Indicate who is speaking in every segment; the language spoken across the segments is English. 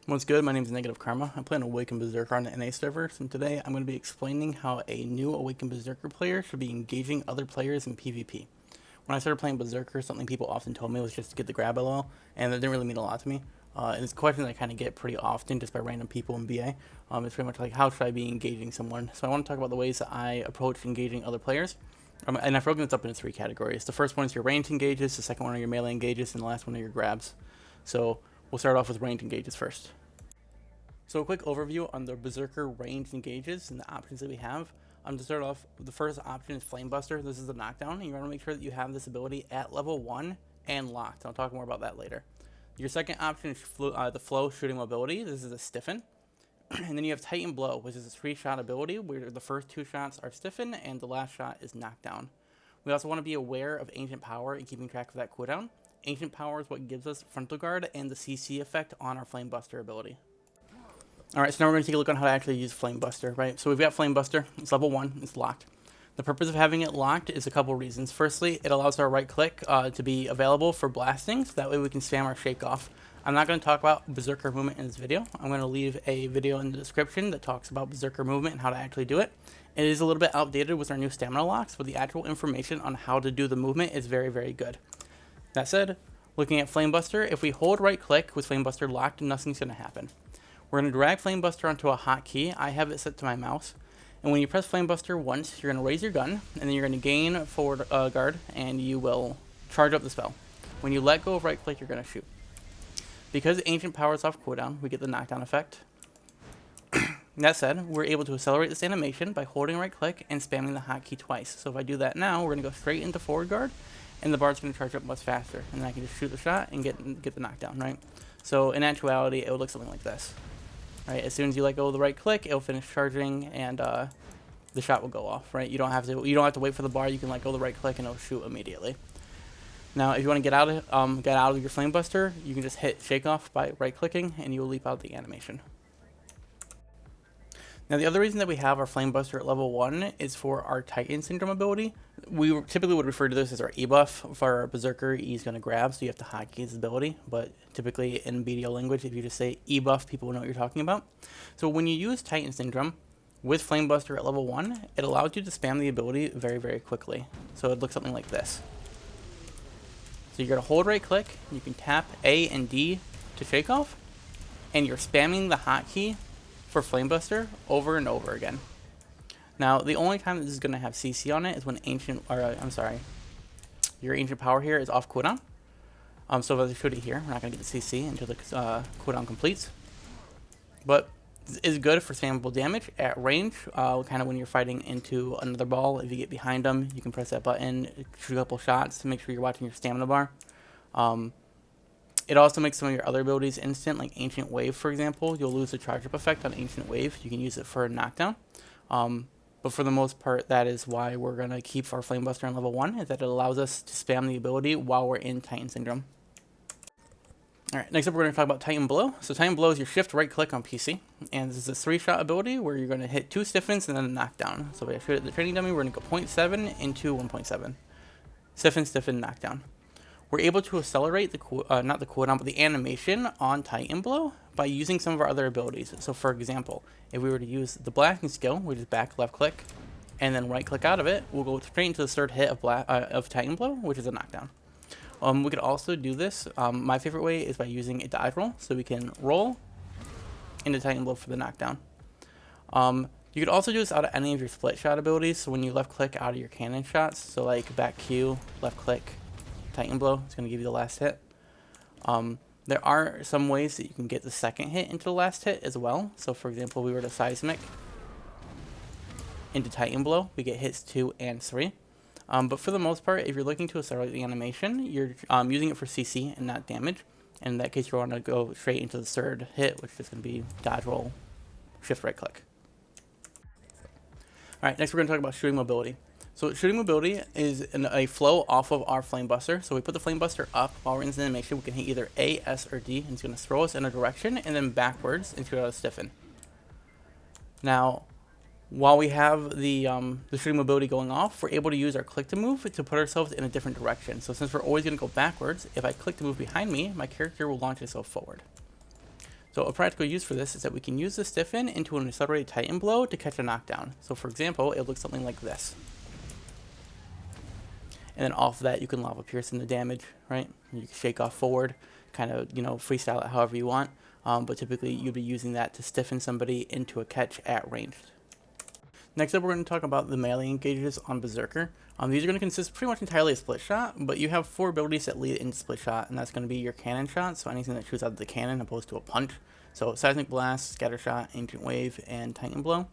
Speaker 1: What's good? My name is Negative Karma. I'm playing Awakened Berserker on the NA servers, and today I'm going to be explaining how a new Awakened Berserker player should be engaging other players in PvP. When I started playing Berserker, something people often told me was just to get the grab LL, and that didn't really mean a lot to me. And it's a question that I kind of get pretty often just by random people in BA. It's pretty much like, how should I be engaging someone? So I want to talk about the ways that I approach engaging other players. And I've broken this up into 3 categories. The first one is your ranged engages, the second one are your melee engages, and the last one are your grabs. So we'll start off with ranged engages first. So a quick overview on the Berserker ranged engages and the options that we have. To start off, the first option is Flamebuster. This is the knockdown, and you want to make sure that you have this ability at level 1 and locked. I'll talk more about that later. Your second option is the flow shooting mobility. This is a stiffen. And then you have Titan Blow, which is a 3-shot ability where the first 2 shots are stiffen and the last shot is knockdown. We also want to be aware of Ancient Power and keeping track of that cooldown. Ancient Power is what gives us Frontal Guard and the CC effect on our Flamebuster ability. Alright, so now we're going to take a look on how to actually use Flamebuster, right? So we've got Flamebuster, it's level 1, it's locked. The purpose of having it locked is a couple reasons. Firstly, it allows our right click to be available for blasting, so that way we can spam our shake off. I'm not going to talk about Berserker movement in this video. I'm going to leave a video in the description that talks about Berserker movement and how to actually do it. It is a little bit outdated with our new stamina locks, but the actual information on how to do the movement is very, very good. That said, looking at Flamebuster, if we hold right click with Flamebuster locked, nothing's going to happen. We're going to drag Flamebuster onto a hotkey. I have it set to my mouse. And when you press Flamebuster once, you're going to raise your gun, and then you're going to gain forward guard, and you will charge up the spell. When you let go of right click, you're going to shoot. Because Ancient Power is off cooldown, we get the knockdown effect. That said, we're able to accelerate this animation by holding right click and spamming the hotkey twice. So if I do that now, we're going to go straight into forward guard, and the bar's going to charge up much faster. And then I can just shoot the shot and get the knockdown, right? So in actuality, it would look something like this. Right, as soon as you let go of the right click, it'll finish charging, and the shot will go off. Right, you don't have to wait for the bar. You can let go of the right click, and it'll shoot immediately. Now, if you want to get out of your Flamebuster, you can just hit shake off by right clicking, and you will leap out the animation. Now, the other reason that we have our Flamebuster at level 1 is for our Titan Syndrome ability. We typically would refer to this as our E buff. For our Berserker, E is going to grab, so you have to hotkey his ability. But typically in BDO language, if you just say E buff, people will know what you're talking about. So when you use Titan Syndrome with Flamebuster at level 1, it allows you to spam the ability very, very quickly. So it looks something like this. So you're going to hold right click, you can tap A and D to shake off, and you're spamming the hotkey for Flamebuster over and over again. Now, the only time that this is going to have CC on it is when your Ancient Power here is off cooldown. So if I shoot it here, we're not going to get the CC until the cooldown completes. But this is good for spammable damage at range, kind of when you're fighting into another ball. If you get behind them, you can press that button, shoot a couple shots to make sure you're watching your stamina bar. It also makes some of your other abilities instant, like Ancient Wave, for example. You'll lose the charge-up effect on Ancient Wave. You can use it for a knockdown. But for the most part, that is why we're going to keep our Flamebuster on level 1, is that it allows us to spam the ability while we're in Titan Syndrome. Alright, next up we're going to talk about Titan Blow. So Titan Blow is your shift right click on PC. And this is a 3-shot ability where you're going to hit 2 stiffens and then a knockdown. So if I shoot at the training dummy, we're going to go 0.7 into 1.7. Stiffen, stiffen, knockdown. We're able to accelerate not the cooldown, but the animation on Titan Blow by using some of our other abilities. So for example, if we were to use the blasting skill, which is back left click, and then right click out of it, we'll go straight into the third hit of Titan Blow, which is a knockdown. We could also do this. My favorite way is by using a dive roll, so we can roll into Titan Blow for the knockdown. You could also do this out of any of your split shot abilities. So when you left click out of your cannon shots, so like back Q, left click, Titan Blow, it's going to give you the last hit. There are some ways that you can get the second hit into the last hit as well. So for example, we were to Seismic into Titan Blow, we get hits 2 and 3. But for the most part, if you're looking to accelerate the animation, you're using it for CC and not damage. And in that case, you want to go straight into the third hit, which is going to be dodge roll, shift right click. Alright, next we're going to talk about shooting mobility. So shooting mobility is a flow off of our Flamebuster. So we put the Flamebuster up while we're in this animation. We can hit either A, S, or D, and it's going to throw us in a direction and then backwards and shoot out a stiffen. Now, while we have the shooting mobility going off, we're able to use our click to move to put ourselves in a different direction. So since we're always going to go backwards, if I click to move behind me, my character will launch itself forward. So a practical use for this is that we can use the stiffen into an accelerated Titan blow to catch a knockdown. So for example, it looks something like this. And then off of that, you can lava pierce in the damage, right? You can shake off forward, kind of, freestyle it however you want. But typically, you'd be using that to stiffen somebody into a catch at ranged. Next up, we're going to talk about the melee engages on Berserker. These are going to consist pretty much entirely of split shot, but you have 4 abilities that lead into split shot, and that's going to be your cannon shot, so anything that shoots out of the cannon opposed to a punch. So Seismic Blast, Scatter Shot, Ancient Wave, and Titan Blow.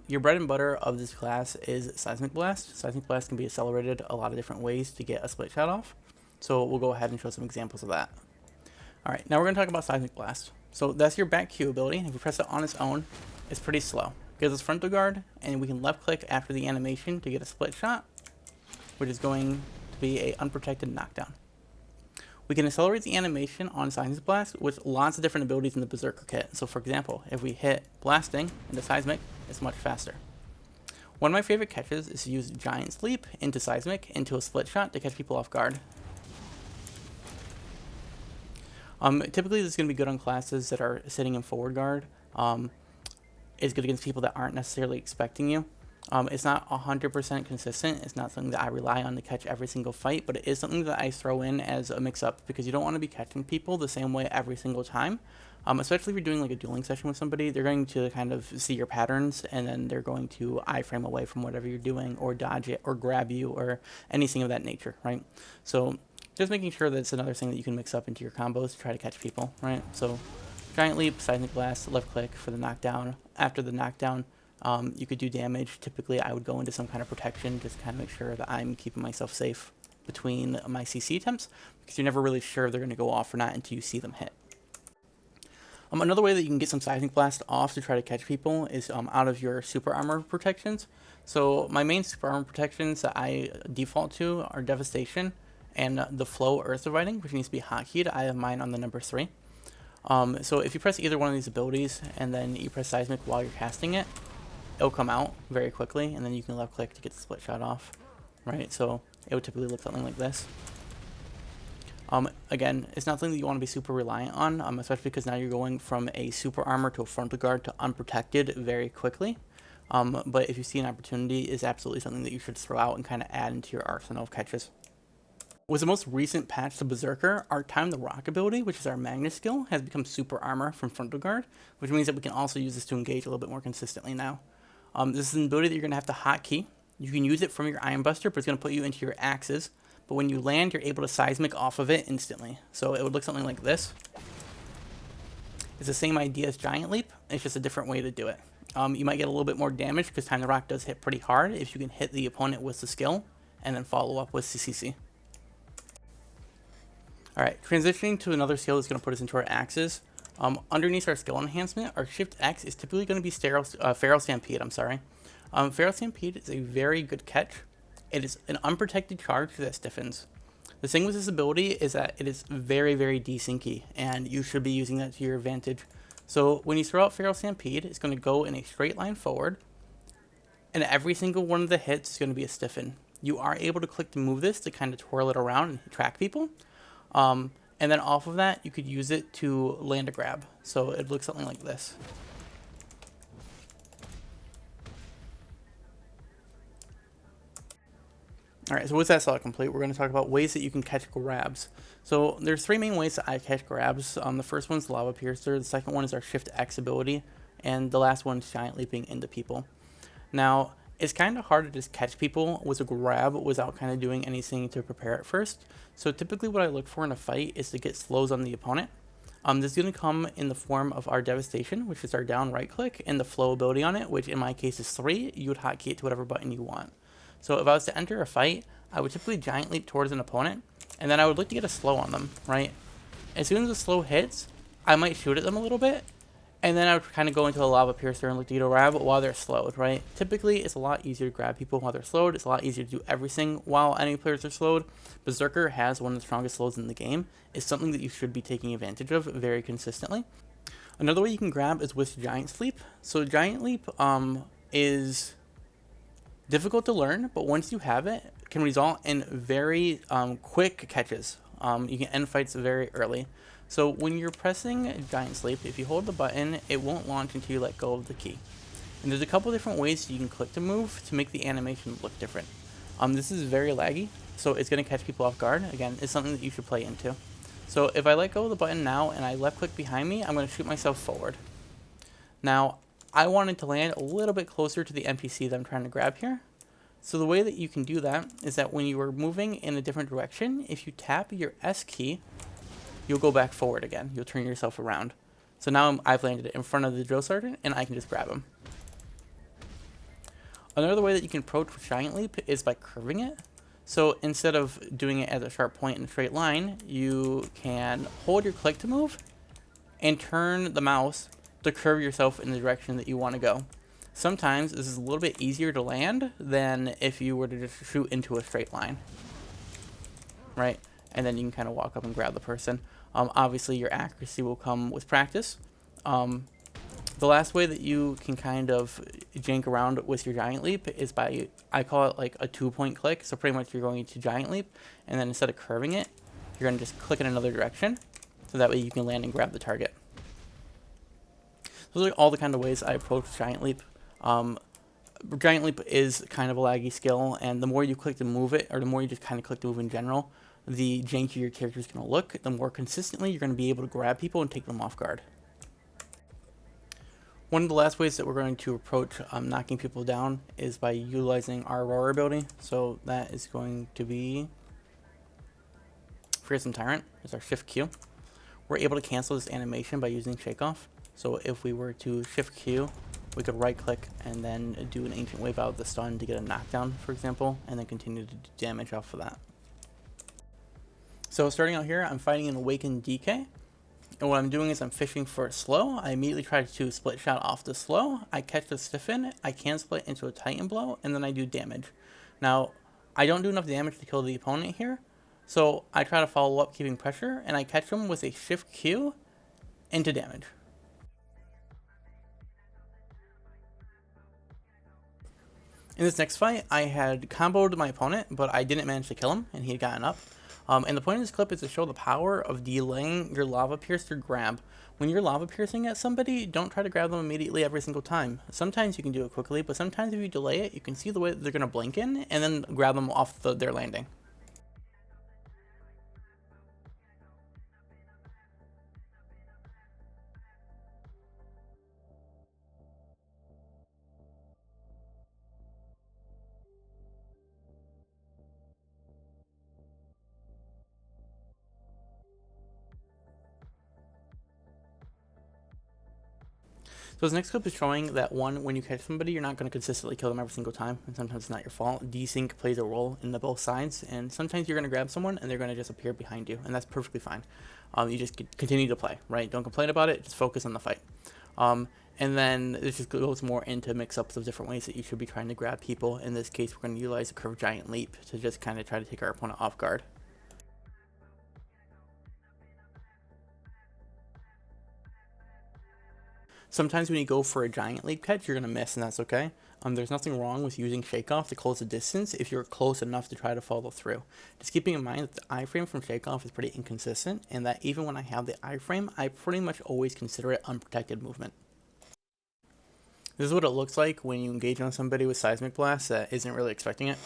Speaker 1: Your bread and butter of this class is Seismic Blast. Seismic Blast can be accelerated a lot of different ways to get a split shot off. So we'll go ahead and show some examples of that. Alright, now we're going to talk about Seismic Blast. So that's your back Q ability. If you press it on its own, it's pretty slow. It gives us frontal guard, and we can left click after the animation to get a split shot, which is going to be a unprotected knockdown. We can accelerate the animation on Seismic Blast with lots of different abilities in the Berserker kit. So for example, if we hit blasting into Seismic, it's much faster. One of my favorite catches is to use Giant Leap into Seismic into a split shot to catch people off guard. Typically this is going to be good on classes that are sitting in forward guard. It's good against people that aren't necessarily expecting you. It's not 100% consistent. It's not something that I rely on to catch every single fight, but it is something that I throw in as a mix-up because you don't want to be catching people the same way every single time. Especially if you're doing like a dueling session with somebody, they're going to kind of see your patterns, and then they're going to iframe away from whatever you're doing, or dodge it, or grab you, or anything of that nature, right? So just making sure that it's another thing that you can mix up into your combos to try to catch people, right? So Giant Leap, Seismic Blast, left click for the knockdown. After the knockdown, you could do damage. Typically, I would go into some kind of protection just to kind of make sure that I'm keeping myself safe between my CC attempts, because you're never really sure if they're going to go off or not until you see them hit. Another way that you can get some Seismic Blast off to try to catch people is out of your super armor protections. So my main super armor protections that I default to are Devastation and the Flow Earth Dividing, which needs to be hotkeyed. I have mine on the number 3. So if you press either one of these abilities and then you press Seismic while you're casting it, it'll come out very quickly, and then you can left click to get the split shot off, right? So it would typically look something like this. Again, it's not something that you want to be super reliant on, especially because now you're going from a super armor to a frontal guard to unprotected very quickly. But if you see an opportunity, it's absolutely something that you should throw out and kind of add into your arsenal of catches. With the most recent patch to Berserker, our Time the Rock ability, which is our Magnus skill, has become super armor from frontal guard, which means that we can also use this to engage a little bit more consistently now. This is an ability that you're going to have to hotkey. You can use it from your Iron Buster, but it's going to put you into your axes. But when you land, you're able to Seismic off of it instantly. So it would look something like this. It's the same idea as Giant Leap. It's just a different way to do it. You might get a little bit more damage because Time the Rock does hit pretty hard if you can hit the opponent with the skill and then follow up with CCC. Alright, transitioning to another skill that's going to put us into our axes. Underneath our skill enhancement, our Shift X is typically going to be Feral Stampede. Feral Stampede is a very good catch. It is an unprotected charge that stiffens. The thing with this ability is that it is very, very desyncy, and you should be using that to your advantage. So when you throw out Feral Stampede, it's going to go in a straight line forward, and every single one of the hits is going to be a stiffen. You are able to click to move this to kind of twirl it around and track people. And then off of that, you could use it to land a grab. So it looks something like this. Alright, so with that slot complete, we're going to talk about ways that you can catch grabs. So there's 3 main ways that I catch grabs. The first one's Lava Piercer, the second one is our Shift X ability, and the last one is Giant Leaping into people. Now, it's kind of hard to just catch people with a grab without kind of doing anything to prepare it first. So typically what I look for in a fight is to get slows on the opponent. This is going to come in the form of our Devastation, which is our down right click, and the Flow ability on it, which in my case is 3. You would hotkey it to whatever button you want. So if I was to enter a fight, I would typically Giant Leap towards an opponent, and then I would look to get a slow on them, right? As soon as the slow hits, I might shoot at them a little bit, and then I would kind of go into a Lava Piercer and look to get a grab while they're slowed, right? Typically, it's a lot easier to grab people while they're slowed. It's a lot easier to do everything while enemy players are slowed. Berserker has one of the strongest slows in the game. It's something that you should be taking advantage of very consistently. Another way you can grab is with Giant Leap. So Giant Leap is difficult to learn, but once you have it, can result in very quick catches. You can end fights very early. So when you're pressing Giant Sleep, if you hold the button, it won't launch until you let go of the key. And there's a couple different ways you can click to move to make the animation look different. This is very laggy, so it's going to catch people off guard. Again, it's something that you should play into. So if I let go of the button now and I left click behind me, I'm going to shoot myself forward. Now, I wanted to land a little bit closer to the NPC that I'm trying to grab here. So the way that you can do that is that when you are moving in a different direction, if you tap your S key, you'll go back forward again. You'll turn yourself around. So now I've landed in front of the drill sergeant and I can just grab him. Another way that you can approach with Giant Leap is by curving it. So instead of doing it as a sharp point in a straight line, you can hold your click to move and turn the mouse to curve yourself in the direction that you want to go. Sometimes this is a little bit easier to land than if you were to just shoot into a straight line, right? And then you can kind of walk up and grab the person. Obviously, your accuracy will come with practice. The last way that you can kind of jank around with your Giant Leap is by, I call it like a 2-point click. So pretty much you're going to Giant Leap, and then instead of curving it, you're going to just click in another direction. So that way you can land and grab the target. Those are all the kind of ways I approach Giant Leap. Giant Leap is kind of a laggy skill, and the more you click to move it, or the more you just kind of click to move in general, the jankier your character is going to look, the more consistently you're going to be able to grab people and take them off guard. One of the last ways that we're going to approach knocking people down is by utilizing our Aurora ability. So that is going to be Fearsome Tyrant is our Shift Q. We're able to cancel this animation by using Shake Off. So if we were to Shift Q, we could right click and then do an Ancient Wave out of the stun to get a knockdown, for example, and then continue to do damage off of that. So starting out here, I'm fighting an Awakened DK. And what I'm doing is I'm fishing for a slow. I immediately try to split shot off the slow. I catch the stiffen. I can split into a Titan blow, and then I do damage. Now, I don't do enough damage to kill the opponent here, so I try to follow up keeping pressure, and I catch him with a Shift Q into damage. In this next fight, I had comboed my opponent, but I didn't manage to kill him, and he had gotten up. And the point of this clip is to show the power of delaying your lava piercer grab. When you're lava piercing at somebody, don't try to grab them immediately every single time. Sometimes you can do it quickly, but sometimes if you delay it, you can see the way that they're going to blink in, and then grab them off their landing. So this next clip is showing that when you catch somebody, you're not going to consistently kill them every single time, and sometimes it's not your fault. Desync plays a role in both sides, and sometimes you're going to grab someone and they're going to just appear behind you, and that's perfectly fine. You just continue to play, right? Don't complain about it, just focus on the fight. And then this just goes more into mix-ups of different ways that you should be trying to grab people. In this case, we're going to utilize a curved Giant Leap to just kind of try to take our opponent off guard. Sometimes when you go for a Giant Leap catch, you're going to miss, and that's okay. There's nothing wrong with using Shake Off to close the distance if you're close enough to try to follow through. Just keeping in mind that the iframe from Shake Off is pretty inconsistent, and that even when I have the iframe, I pretty much always consider it unprotected movement. This is what it looks like when you engage on somebody with Seismic Blast that isn't really expecting it.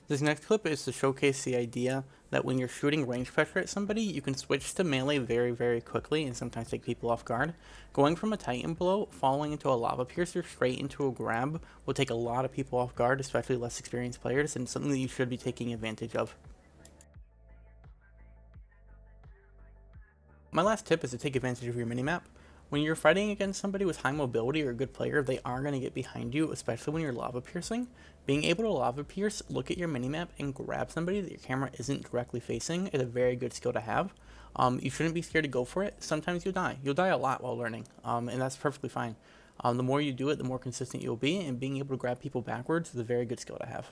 Speaker 1: This next clip is to showcase the idea that when you're shooting range pressure at somebody, you can switch to melee very, very quickly and sometimes take people off guard. Going from a Titan blow, following into a lava piercer, straight into a grab will take a lot of people off guard, especially less experienced players, and something that you should be taking advantage of. My last tip is to take advantage of your minimap. When you're fighting against somebody with high mobility or a good player, they are going to get behind you, especially when you're lava piercing. Being able to lava pierce, look at your minimap, and grab somebody that your camera isn't directly facing is a very good skill to have. You shouldn't be scared to go for it. Sometimes you'll die. You'll die a lot while learning, and that's perfectly fine. The more you do it, the more consistent you'll be, and being able to grab people backwards is a very good skill to have.